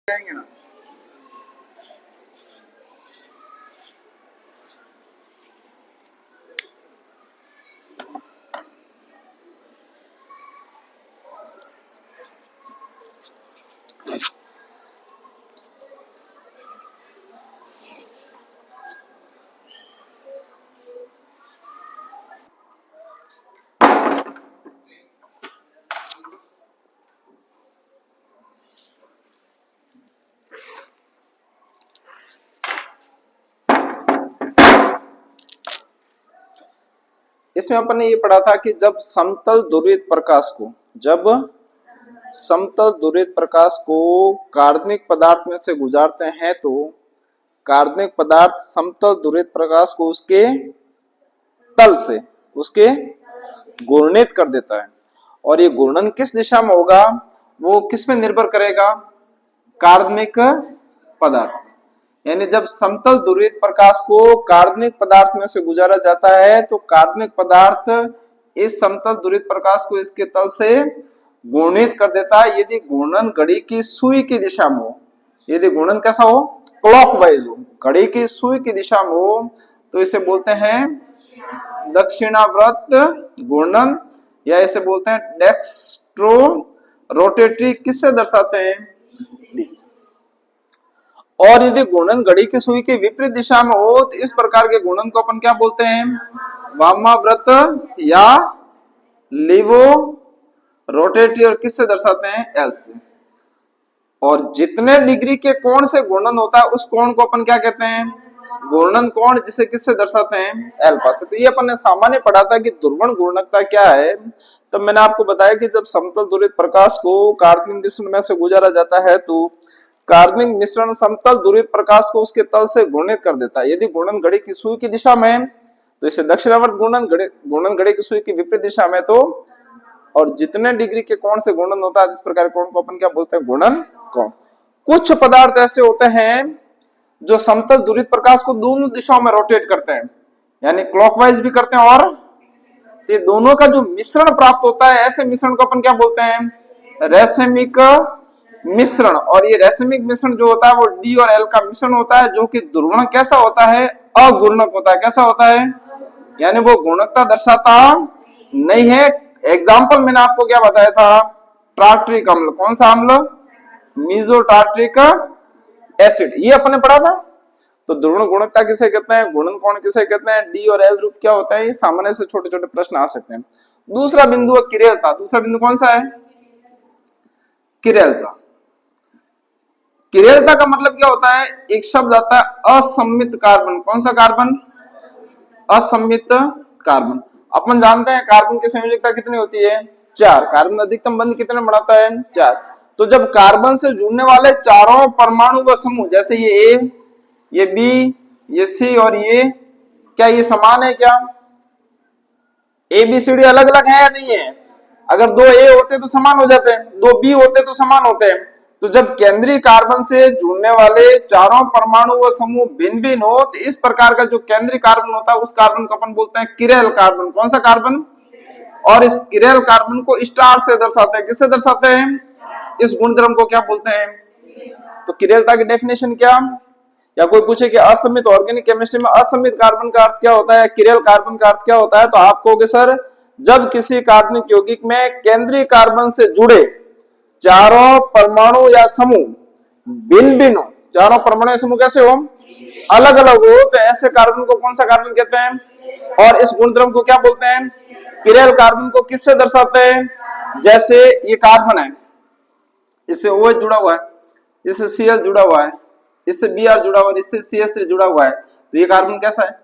जाएंगे ना। इसमें अपन ने ये पढ़ा था कि जब समतल ध्रुवित प्रकाश को कार्बनिक पदार्थ में से गुजारते हैं तो कार्बनिक पदार्थ समतल ध्रुवित प्रकाश को उसके घूर्णित कर देता है। और ये घूर्णन किस दिशा में होगा वो किस में निर्भर करेगा? कार्बनिक पदार्थ। यानी जब समतल ध्रुवित प्रकाश को कार्बनिक पदार्थ में से गुजारा जाता है तो कार्बनिक पदार्थ इस समतल ध्रुवित प्रकाश को इसके तल से घूर्णित कर देता है। यदि घूर्णन घड़ी की सुई की दिशा में हो, यदि घूर्णन कैसा हो? क्लॉकवाइज हो, घड़ी की सुई की दिशा में हो, तो इसे बोलते हैं दक्षिणावर्त घूर्णन, या इसे बोलते हैं डेक्स्ट्रो रोटेटरी। किससे दर्शाते हैं? और यदि घूर्णन घड़ी की सुई के विपरीत दिशा में हो तो इस प्रकार के घूर्णन को अपन क्या बोलते हैं? वामाव्रत या लीवो रोटेटरी। और किससे दर्शाते हैं? एल से। और जितने डिग्री के कोण से घूर्णन होता है उस कोण को अपन क्या कहते हैं? घूर्णन कोण, जिसे किससे दर्शाते हैं? एल्फा से। तो ये अपन ने सामान्य पढ़ा था कि ध्रुवण घूर्णकता क्या है। तब मैंने आपको बताया कि जब समतल ध्रुवित प्रकाश को कार्बनिक मिश्रण में से गुजारा जाता है तो कार्बनिक मिश्रण समतल ध्रुवित प्रकाश को उसके तल से घूर्णित कर देता है। यदि घूर्णन घड़ी की सुई की दिशा में तो इसे दक्षिणावर्त घूर्णन घड़ी की सुई की विपरीत दिशा में तो, और जितने डिग्री के कोण से घूर्णन होता है इस प्रकार कोण को अपन क्या बोलते हैं? घूर्णन कोण। कुछ पदार्थ ऐसे होते हैं जो समतल ध्रुवित प्रकाश को दोनों दिशाओं में रोटेट करते हैं, यानी क्लॉकवाइज भी करते हैं, और ये दोनों का जो मिश्रण प्राप्त होता है ऐसे मिश्रण को अपन क्या बोलते हैं? रैसमिक मिश्रण। और ये रैसमिक मिश्रण जो होता है वो डी और एल का मिश्रण होता है, जो कि ध्रुवण कैसा होता है? अघूर्णक होता है। कैसा होता है? यानी वो घूर्णकता दर्शाता नहीं है। एग्जाम्पल मैंने आपको क्या बताया था? टार्ट्रिक अम्ल। कौन सा अम्ल? मीजो टार्ट्रिक एसिड। ये अपन ने पढ़ा था। तो ध्रुवण गुणकता किसे कहते हैं? घूर्णन कोण किसे कहते हैं? डी और एल रूप क्या होता है? ये सामान्य से छोटे छोटे प्रश्न आ सकते हैं। दूसरा बिंदु है किरेलता। दूसरा बिंदु कौन सा है? किरेलता। किरेलता का मतलब क्या होता है? एक शब्द आता है असम्मित कार्बन। कौन सा कार्बन? असम्मित कार्बन। अपन जानते हैं कार्बन की संयोजकता कितनी होती है? 4। कार्बन अधिकतम बंध कितने बढ़ाता है? 4। तो जब कार्बन से जुड़ने वाले चारों परमाणु व समूह, जैसे ये ए, ये बी, ये सी और ये, क्या ये समान है? क्या ए बी सी डी अलग अलग है या नहीं है? अगर 2 ए होते तो समान हो जाते हैं, 2 बी होते तो समान होते हैं। तो जब केंद्रीय कार्बन से जुड़ने वाले चारों परमाणु व समूह भिन्न भिन्न हो तो इस प्रकार का जो केंद्रीय कार्बन होता है उस कार्बन को अपन बोलते हैं किरेल कार्बन। कौन सा कार्बन? और इस किरेल कार्बन को स्टार से दर्शाते हैं। किससे दर्शाते हैं? इस गुणधर्म को क्या बोलते हैं? तो किरेलता की डेफिनेशन क्या? या कोई पूछे कि असम्मित ऑर्गेनिक केमिस्ट्री में असम्मित कार्बन का अर्थ क्या होता है, किरेल कार्बन का अर्थ क्या होता है, तो आप कहोगे सर जब किसी कार्बनिक यौगिक में केंद्रीय कार्बन से जुड़े चारों परमाणु या समूह भिन्न भिन्न हो, चारों परमाणु या समूह कैसे हो? अलग अलग हो, तो ऐसे कार्बन को कौन सा कार्बन कहते हैं? और इस गुणधर्म को क्या बोलते हैं? किरेल कार्बन को किससे दर्शाते हैं? जैसे ये कार्बन है, इससे OH जुड़ा हुआ है, इससे Cl जुड़ा हुआ है, इससे Br जुड़ा हुआ है, इससे CH3 जुड़ा हुआ है, तो ये कार्बन कैसा है?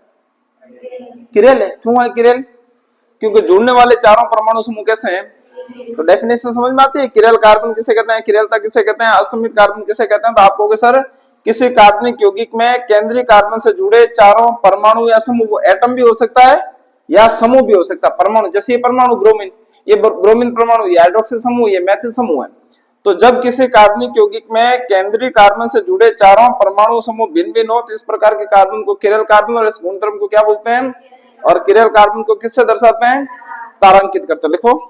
किरेल है। क्यों है किरेल? क्योंकि जुड़ने वाले चारों परमाणु समूह कैसे हैं? तो डेफिनेशन समझ में आती है? किरेल कार्बन किसे कहते हैं? किरेलता किसे कहते हैं? असम्मित कार्बन किसे कहते हैं? तो आप कहोगे सर किसी कार्बनिक यौगिक में केंद्रीय कार्बन से जुड़े चारों परमाणु या समूह, वो एटम भी हो सकता है या समूह भी हो सकता है। परमाणु, जैसे ये परमाणु ब्रोमीन, ये ब्रोमीन परमाणु, ये हाइड्रोक्सिल समूह, ये मैथिल समूह है। तो जब किसी कार्बनिक यौगिक में केंद्रीय कार्बन से जुड़े चारों परमाणु समूह भिन्न भिन्न हो तो इस प्रकार के कार्बन को किरेल कार्बन, और इस गुणधर्म को क्या बोलते हैं? और किरेल कार्बन को किससे दर्शाते हैं? तारांकित करते। लिखो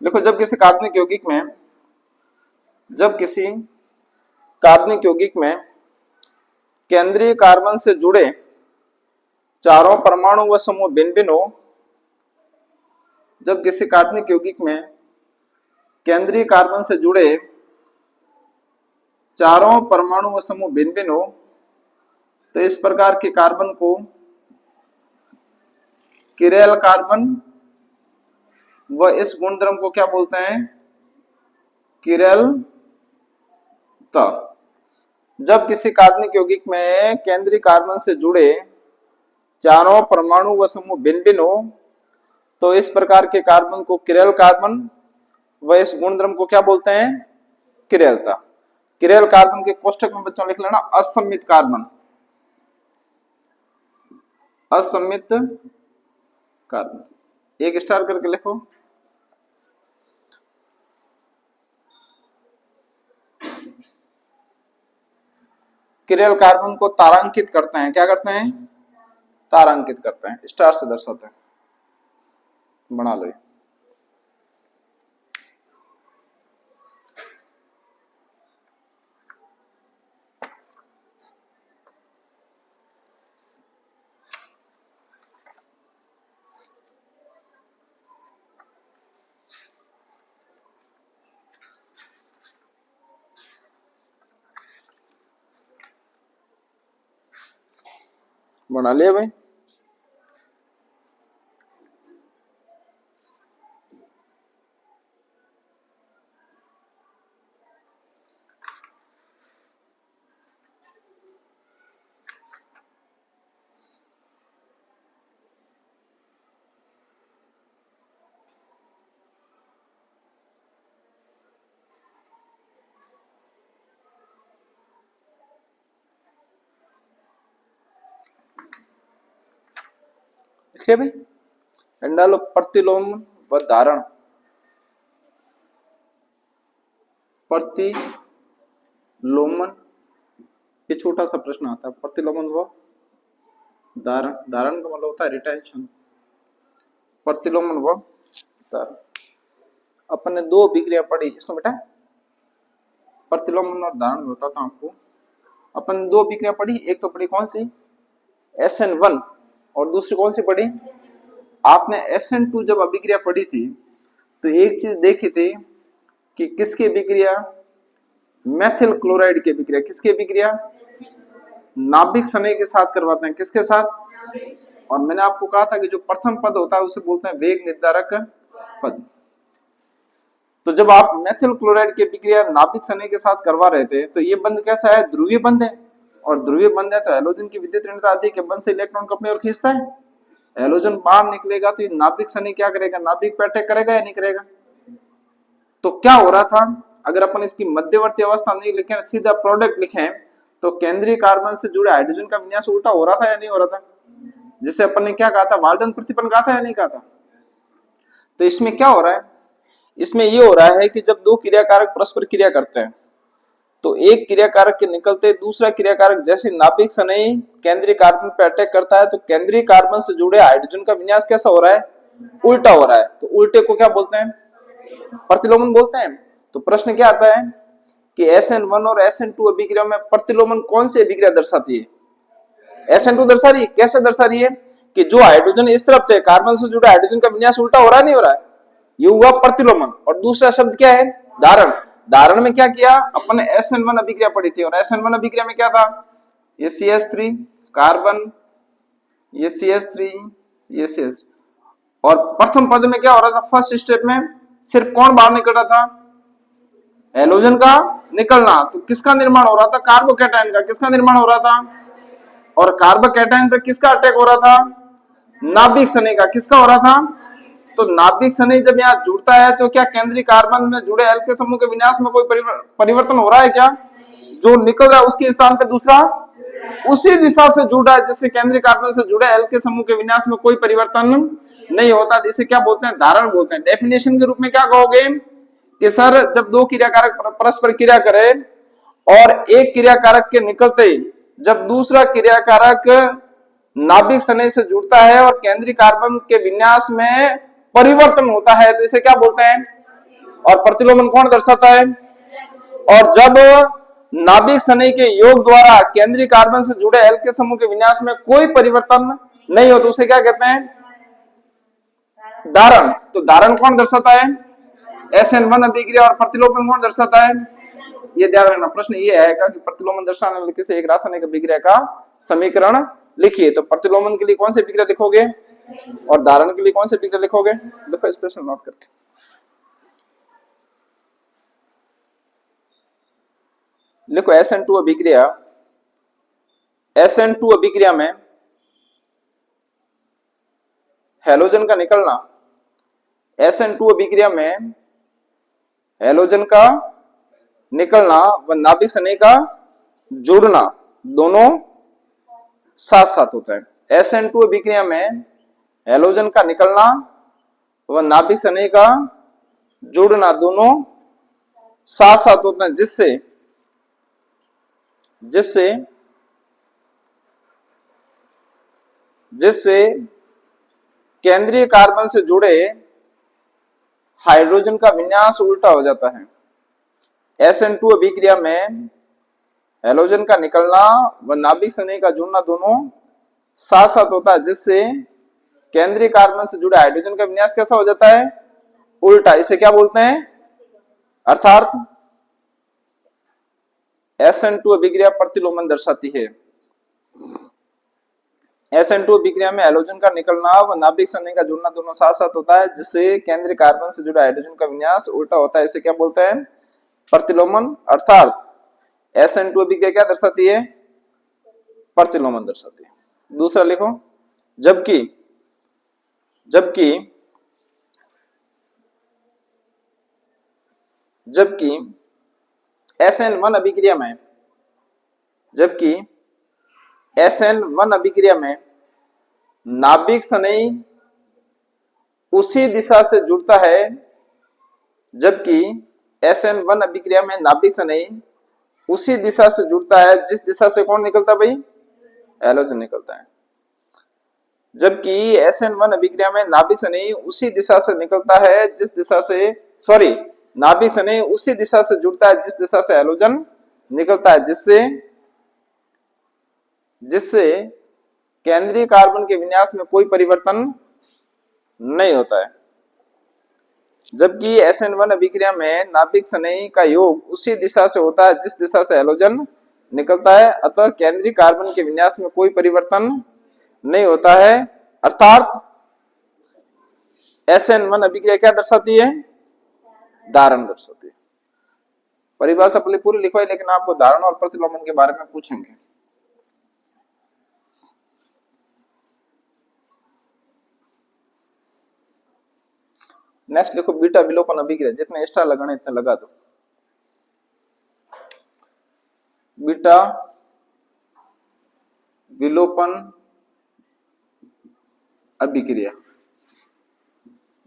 देखो, जब किसी कार्बनिक यौगिक में केंद्रीय कार्बन से जुड़े चारों परमाणु व समूह भिन्न भिन्न हो, जब किसी कार्बनिक यौगिक में केंद्रीय कार्बन से जुड़े चारों परमाणु व समूह भिन्न भिन्न हो, तो इस प्रकार के कार्बन को किरेल कार्बन व इस गुणधर्म को क्या बोलते हैं? किरेलता। जब किसी कार्बनिक यौगिक में केंद्रीय कार्बन से जुड़े चारों परमाणु व समूह भिन्न भिन्न हो, तो इस प्रकार के कार्बन को किरेल कार्बन व इस गुणधर्म को क्या बोलते हैं? किरेलता। किरेल कार्बन के कोष्टक में बच्चों लिख लेना असम्मित कार्बन, असम्मित कार्बन, एक स्टार करके लिखो। किरेल कार्बन को तारांकित करते हैं, क्या करते हैं? तारांकित करते हैं, स्टार से दर्शाते हैं। बना लो। बना लिया भाई? लिखिए भाई। डालो प्रतिलोमन व धारण। प्रतिलोमन, ये छोटा सा प्रश्न आता है। प्रतिलोमन व धारण, धारण का मतलब होता है रिटेंशन। प्रतिलोमन व धारण, अपन ने दो अभिक्रिया पढ़ी इसमें बेटा, प्रतिलोमन और धारण होता था आपको। अपन ने दो अभिक्रिया पढ़ी, एक तो पढ़ी कौन सी? SN1, और दूसरी कौन सी पढ़ी? आपने SN2 जब अभिक्रिया पढ़ी थी तो एक चीज देखी थी कि किसकी अभिक्रिया? मेथिल क्लोराइड की अभिक्रिया। किसकी अभिक्रिया? नाभिक स्नेह के साथ करवाते हैं। किसके साथ? और मैंने आपको कहा था कि जो प्रथम पद होता है उसे बोलते हैं वेग निर्धारक पद। तो जब आप मेथिल क्लोराइड की अभिक्रिया नाभिक स्नेह के साथ करवा रहे थे तो ये बंध कैसा है? ध्रुवीय बंध है, और ध्रुवीय बंध है तो हैलोजन की विद्युत ऋणता अधिक है, बंध से इलेक्ट्रॉन को अपनी ओर खींचता है। हैलोजन बाहर निकलेगा तो ये नाभिक स्नेह क्या करेगा? नाभिक पे अटैक करेगा या नहीं करेगा? तो क्या हो रहा था, अगर अपन इसकी मध्यवर्ती अवस्था नहीं लिखें, सीधा प्रोडक्ट लिखें, तो केंद्रीय कार्बन से जुड़े हाइड्रोजन का विन्यास उल्टा हो रहा था या नहीं हो रहा था? जिसे अपन ने क्या कहा था? वाल्टन प्रतिबंध कहा था या नहीं कहा था? तो इसमें क्या हो रहा है? इसमें ये हो रहा है कि जब दो क्रियाकारक परस्पर क्रिया करते हैं तो एक क्रियाकारक के निकलते दूसरा क्रियाकारक जैसे नाभिक स्नेह केंद्रीय कार्बन पे अटैक करता है तो केंद्रीय कार्बन से जुड़े हाइड्रोजन का विन्यास कैसा हो रहा है? उल्टा हो रहा है। तो उल्टे को क्या बोलते हैं? प्रतिलोमन बोलते हैं। तो प्रश्न क्या आता है कि SN1 और SN2 अभिक्रिया में प्रतिलोमन कौन सी अभिक्रिया दर्शाती है? SN2 दर्शा रही है। कैसे दर्शा रही है? कि जो हाइड्रोजन इस तरफ थे, कार्बन से जुड़े हाइड्रोजन का विन्यास उल्टा हो रहा है, नहीं हो रहा है? ये हुआ प्रतिलोमन। और दूसरा शब्द क्या है? धारण। धारण में क्या किया अपन ने? SN1 अभिक्रिया पढ़ी थी, और SN1 अभिक्रिया में क्या था? ये CH3 कार्बन, ये CH3, ये CH3, और प्रथम पद में क्या हो रहा था? फर्स्ट स्टेप में सिर्फ कौन बाहर निकल रहा था? हैलोजन का निकलना। तो किसका निर्माण हो रहा था? कार्बोकैटायन का। किसका निर्माण हो रहा था? और कार्बोकैटायन पे किसका अटैक हो रहा था? नाभिक स्नेह का। किसका हो रहा था? तो नाभिक स्नेह जब यहाँ जुड़ता है तो क्या केंद्रीय कार्बन में जुड़े हल्के समूह के विन्यास में कोई परिवर्तन हो रहा है क्या? जो निकल रहा है उसके स्थान पे दूसरा उसी दिशा से जुड़ रहा है जिससे केंद्रीय कार्बन से जुड़े हल्के समूह के विन्यास में कोई परिवर्तन नहीं होता। इसे क्या बोलते हैं? धारण बोलते हैं। डेफिनेशन के रूप में क्या कहोगे कि सर जब दो क्रियाकारक परस्पर क्रिया करे और एक क्रियाकारक के निकलते जब दूसरा क्रियाकारक नाभिक स्नेह से जुड़ता है और केंद्रीय कार्बन के विन्यास में परिवर्तन होता है तो इसे क्या बोलते हैं? और प्रतिलोमन कौन दर्शाता है? और जब नाभिक स्नेह के योग द्वारा केंद्रीय कार्बन से जुड़े एल्केन समूह के विन्यास में कोई परिवर्तन नहीं हो तो उसे क्या कहते हैं? दारण। तो दारण कौन दर्शाता है? SN1 अभिक्रिया। और प्रतिलोमन कौन दर्शाता है? ये ध्यान रखना, प्रश्न ये आएगा कि प्रतिलोमन दर्शाने वाले किसी एक रासायनिक अभिक्रिया का समीकरण लिखिए। तो प्रतिलोमन के लिए कौन सी अभिक्रिया लिखोगे और धारण के लिए कौन सी अभिक्रिया लिखोगे? देखो स्पेशल नोट करके। लिखो SN2 अभिक्रिया। SN2 अभिक्रिया में हैलोजन का निकलना, SN2 अभिक्रिया में हैलोजन का निकलना व नाभिक स्नेह का जुड़ना दोनों साथ साथ होता है। SN2 अभिक्रिया में हैलोजन का निकलना व नाभिक स्नेह का जुड़ना दोनों साथ साथ होता है, जिससे जिससे जिससे केंद्रीय कार्बन से जुड़े हाइड्रोजन का विन्यास उल्टा हो जाता है। SN2 अभिक्रिया में हैलोजन का निकलना व नाभिक स्नेह का जुड़ना दोनों साथ साथ होता है, जिससे केंद्रीय कार्बन से जुड़े हाइड्रोजन का विन्यास कैसा हो जाता है? उल्टा। इसे क्या बोलते हैं? अर्थात SN2 अभिक्रिया प्रतिलोमन दर्शाती है। SN2 अभिक्रिया में हैलोजन का निकलना व नाभिक स्नेह का जुड़ना दोनों साथ साथ होता है, जिससे केंद्रीय कार्बन से जुड़ा हाइड्रोजन का विन्यास उल्टा होता है। इसे क्या बोलते हैं? प्रतिलोमन। अर्थात SN2 अभिक्रिया क्या दर्शाती है? प्रतिलोमन दर्शाती है। दूसरा लिखो, जबकि जबकि जबकि SN1 अभिक्रिया में जबकि SN1 अभिक्रिया में नाभिक स्नेह उसी दिशा से जुड़ता है, जबकि SN1 अभिक्रिया में नाभिक स्नेह उसी दिशा से जुड़ता है जिस दिशा से कौन निकलता है भाई? हैलोजन निकलता है। जबकि SN1 अभिक्रिया में नाभिक स्नेह उसी दिशा से निकलता है जिस दिशा से नाभिक स्नेह उसी दिशा से जुड़ता है जिस दिशा से हैलोजन निकलता है, जिससे केंद्रीय कार्बन के विन्यास में कोई परिवर्तन नहीं होता है। जबकि SN1 अभिक्रिया में नाभिक स्नेह का योग उसी दिशा से होता है जिस दिशा से हैलोजन निकलता है, अतः केंद्रीय कार्बन के विन्यास में कोई परिवर्तन नहीं होता है। अर्थात SN1 अभिक्रिया क्या दर्शाती है? धारण दर्शाती है। परिभाषा पहले पूरी लिखवाई, लेकिन आपको धारण और प्रतिलोमन के बारे में पूछेंगे। नेक्स्ट लिखो, बीटा विलोपन अभिक्रिया। जितने एक्स्ट्रा लगाने इतने लगा दो। बीटा विलोपन अभिक्रिया।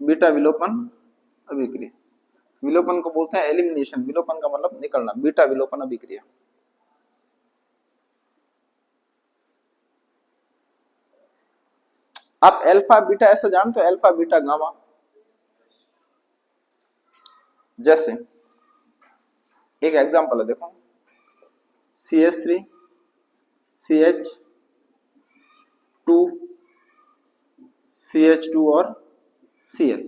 बीटा विलोपन अभिक्रिया, विलोपन को बोलते हैं एलिमिनेशन। विलोपन का मतलब निकलना। बीटा विलोपन अभिक्रिया। आप अल्फा बीटा ऐसा जानते हो? Alpha beta gamma. जैसे एक एग्जांपल है, देखो CH3 CH2 CH2 और Cl।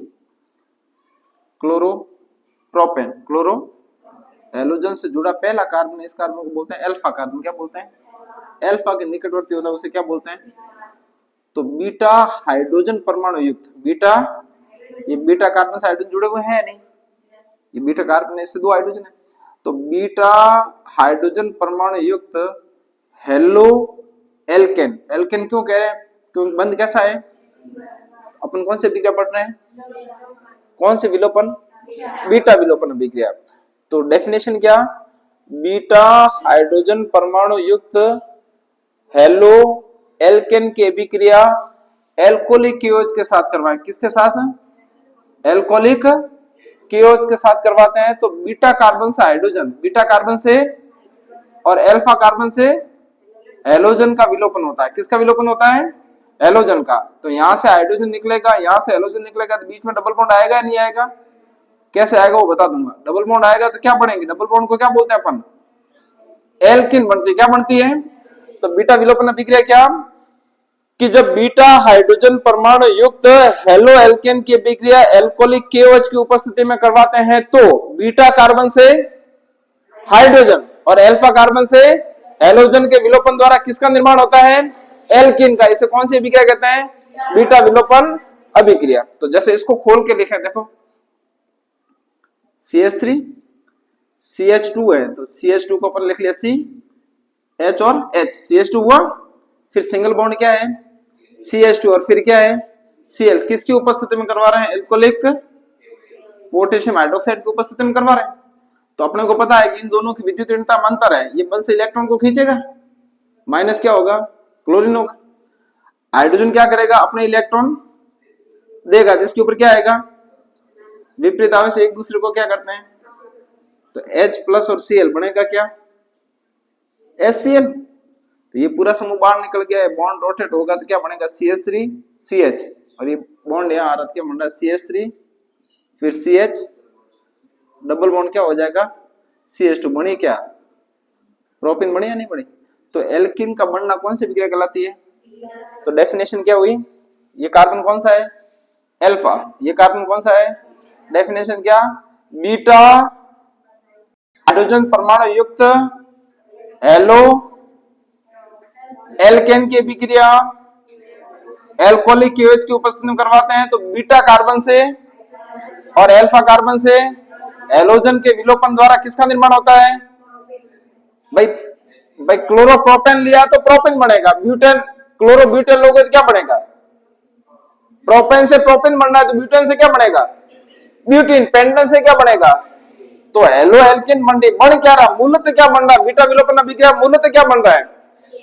क्लोरोप्रोपेन, क्लोरो हैलोजन से जुड़ा पहला कार्बन, इस कार्बन को बोलते हैं अल्फा कार्बन। क्या बोलते हैं? अल्फा के निकटवर्ती होता है उसे क्या बोलते हैं? तो बीटा हाइड्रोजन परमाणु युक्त बीटा, ये बीटा कार्बन से हाइड्रोजन जुड़े हुए हैं नहीं, ये बीटा कार्बन है, इससे दो हाइड्रोजन है, तो बीटा हाइड्रोजन परमाणु युक्त हेलो एल्केन। एल्केन क्यों कह रहे हैं? क्योंकि बंध कैसा है? अपन कौन से अभिक्रिया पढ़ रहे हैं? कौन से विलोपन? बीटा विलोपन अभिक्रिया। तो डेफिनेशन क्या? बीटा हाइड्रोजन परमाणु युक्त हेलो एल्केन की अभिक्रिया एल्कोहलिक KOH के साथ करवाएं। किसके साथ? एल्कोहलिक KOH के साथ करवाते हैं। तो बीटा कार्बन से हाइड्रोजन, बीटा कार्बन से और अल्फा कार्बन से हैलोजन का विलोपन होता है। किसका विलोपन होता है? हैलोजन का। तो यहां से हाइड्रोजन निकलेगा, यहां से हैलोजन निकलेगा, तो बीच में डबल बॉन्ड आएगा या नहीं आएगा? कैसे आएगा वो बता दूंगा। डबल बॉन्ड आएगा तो क्या पढ़ेंगे, डबल बॉन्ड को क्या बोलते हैं अपन? एल्किन बनती है। क्या बनती है? तो बीटा विलोपन अभिक्रिया क्या, कि जब बीटा हाइड्रोजन परमाणु युक्त हेलो एल्केन की अभिक्रिया एल्कोहलिक KOH की उपस्थिति में करवाते हैं तो बीटा कार्बन से हाइड्रोजन और अल्फा कार्बन से हैलोजन के विलोपन द्वारा किसका निर्माण होता है? एल्किन का। इसे कौन सी अभिक्रिया कहते हैं? बीटा विलोपन अभिक्रिया। तो जैसे इसको खोल के लिखे देखो, CH3 CH2 है, तो CH2 को अपन लिख लिया C, H और H, CH2 हुआ, फिर सिंगल बॉन्ड क्या है? CH2 और फिर क्या है? Cl। किसकी उपस्थिति में करवा रहे हैं? एल्कोहलिक पोटेशियम हाइड्रोक्साइड की उपस्थिति में करवा रहे हैं। तो अपने को पता है कि इन दोनों की विद्युत ऋणता में अंतर है, ये बल से इलेक्ट्रॉन को खींचेगा, माइनस क्या होगा? क्लोरीन होगा। हाइड्रोजन क्या करेगा? अपने इलेक्ट्रॉन देगा, जिसके ऊपर क्या आएगा? विपरीत आवेश एक दूसरे को क्या करते हैं? तो H प्लस और Cl बनेगा क्या? HCl। तो ये पूरा समूह बाहर निकल गया, बॉन्ड रोटेट होगा तो क्या बनेगा? CH3 CH, और ये बॉन्ड यहाँ आ रहा था, क्या बन रहा है? CH3 फिर CH, डबल बॉन्ड क्या हो जाएगा? CH2। बनी क्या? प्रोपिन बनी या नहीं बनी? तो एल्किन का बनना कौन सी अभिक्रिया कहलाती है? तो डेफिनेशन क्या हुई? ये कार्बन कौन सा है? अल्फा। ये कार्बन कौन सा है? डेफिनेशन क्या? बीटा हाइड्रोजन परमाणु युक्त हेलो एल्केन की अभिक्रिया एल्कोहलिक KOH की उपस्थिति में करवाते हैं तो बीटा कार्बन से और अल्फा कार्बन से हैलोजन के विलोपन द्वारा किसका निर्माण होता है? भाई भाई क्लोरोप्रोपेन लिया तो प्रोपेन बनेगा, ब्यूटेन क्लोरोब्यूटेन लोगे तो क्या बनेगा? प्रोपेन से प्रोपेन बनना है तो ब्यूटेन से क्या बनेगा? ब्यूटीन। पेंटेन से क्या बनेगा? तो हेलो एल्केन बन क्या रहा? मूलतः क्या बन रहा? बीटा विलोपन अभिक्रिया मूलतः क्या बन रहा है?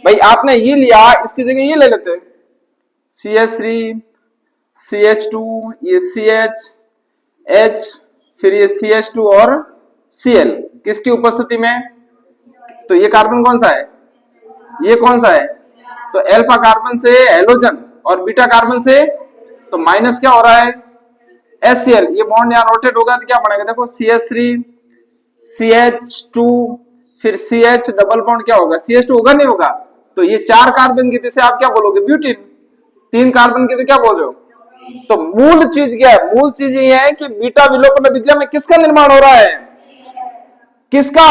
भाई आपने ये लिया, इसकी जगह ये ले लेते, CH3 CH2 ये CH H फिर ये CH2 और Cl किसकी उपस्थिति में? तो ये कार्बन कौन सा है? ये कौन सा है? तो अल्फा कार्बन से हैलोजन और बीटा कार्बन से, तो माइनस क्या हो रहा है? HCl। ये बॉन्ड यहां रोटेट होगा तो क्या बनेगा? देखो CH3 CH2 फिर CH, डबल बॉन्ड क्या होगा? CH2 होगा नहीं होगा? तो ये 4 कार्बन की तो आप क्या बोलोगे? ब्यूटीन। 3 कार्बन की तो क्या बोल रहे हो? तो मूल चीज क्या है? मूल चीज ये है कि बीटा विलोपन अभिक्रिया में किसका निर्माण हो रहा है? किसका?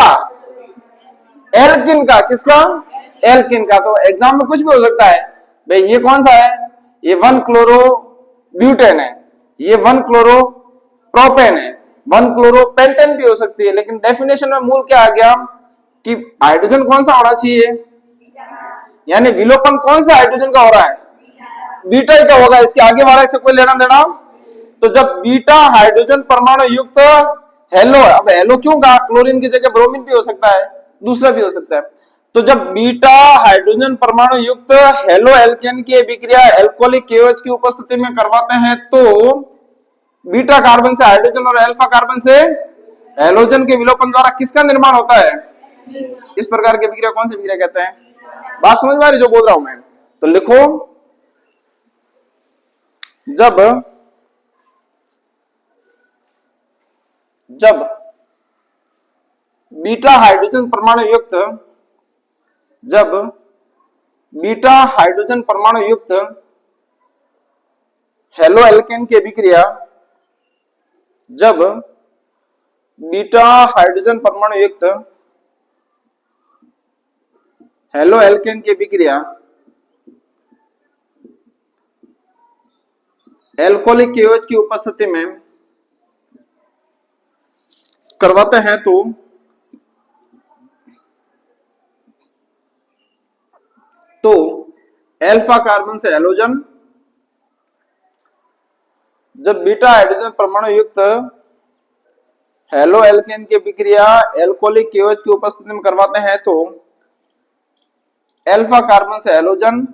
एल्किन का। किसका? एल्किन का। तो एग्जाम में कुछ भी हो सकता है। भाई ये कौन सा है? ये 1 क्लोरो ब्यूटेन है, ये 1 क्लोरो प्रोपेन है, 1 क्लोरो पेंटेन भी हो सकती है, लेकिन डेफिनेशन में मूल क्या आ गया कि हाइड्रोजन कौन सा होना चाहिए, यानी विलोपन कौन सा हाइड्रोजन का हो रहा है? बीटा ही का होगा, इसके आगे वाला से कोई लेना देना। तो जब बीटा हाइड्रोजन परमाणु युक्त हेलो, अब हेलो क्यों कहा? क्लोरीन की जगह ब्रोमीन भी हो सकता है, दूसरा भी हो सकता है। तो जब बीटा हाइड्रोजन परमाणु युक्त हेलो एल्केन की अभिक्रिया एल्कोहलिक KOH की उपस्थिति में करवाते हैं तो बीटा कार्बन से हाइड्रोजन और अल्फा कार्बन से हैलोजन के विलोपन द्वारा किसका निर्माण होता है? इस प्रकार की अभिक्रिया कौन सी अभिक्रिया कहते हैं? बात समझ में आ रही जो बोल रहा हूं मैं? तो लिखो, जब बीटा हाइड्रोजन परमाणु युक्त हेलो एल्केन की अभिक्रिया, जब बीटा हाइड्रोजन परमाणु युक्त हेलो एल्केन की अभिक्रिया एल्कोहलिक KOH की उपस्थिति में करवाते हैं तो अल्फा कार्बन से हैलोजन, जब बीटा हाइड्रोजन परमाणु युक्त हेलो एल्केन की अभिक्रिया एल्कोहलिक KOH की उपस्थिति में करवाते हैं तो अल्फा कार्बन से हैलोजन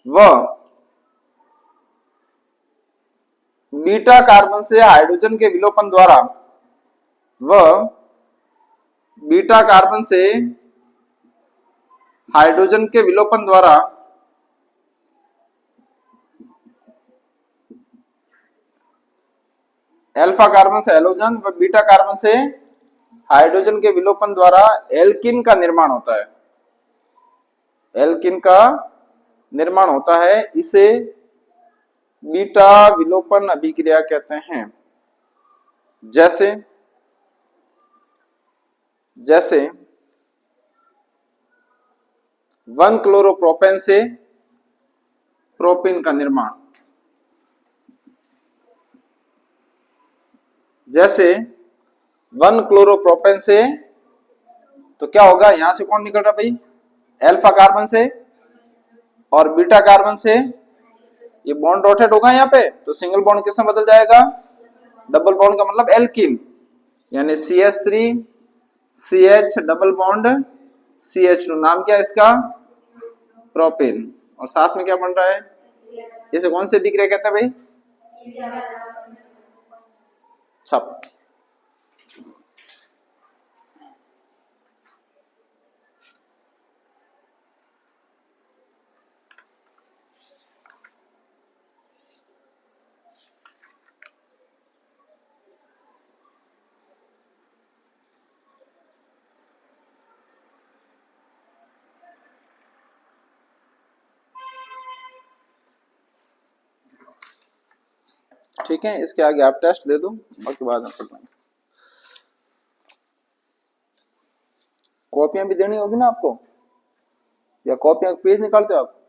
व बीटा कार्बन से हाइड्रोजन के विलोपन द्वारा व बीटा कार्बन से हाइड्रोजन के विलोपन द्वारा अल्फा कार्बन से हैलोजन व बीटा कार्बन से हाइड्रोजन के विलोपन द्वारा एल्किन का निर्माण होता है। एल्किन का निर्माण होता है, इसे बीटा विलोपन अभिक्रिया कहते हैं। जैसे जैसे 1-क्लोरोप्रोपेन से प्रोपेन का निर्माण, जैसे 1-क्लोरोप्रोपेन से, तो क्या होगा, यहां से कौन निकल रहा भाई, अल्फा कार्बन से, और बीटा कार्बन से ये बॉन्ड रोटेट होगा यहाँ पे, तो सिंगल बॉन्ड किसमें बदल जाएगा, डबल बॉन्ड का मतलब एल्किन, यानी CH3 CH double bond CH2, नाम क्या है इसका, प्रोपेन, और साथ में क्या बन रहा है, इसे कौन से अभिक्रिया कहते हैं भाई, छप। ठीक है, इसके आगे आप टेस्ट दे दो, बाकी बाद में पढ़ लेंगे। कॉपियां भी देनी होगी ना आपको, या कॉपियां पेज निकालते हो आप।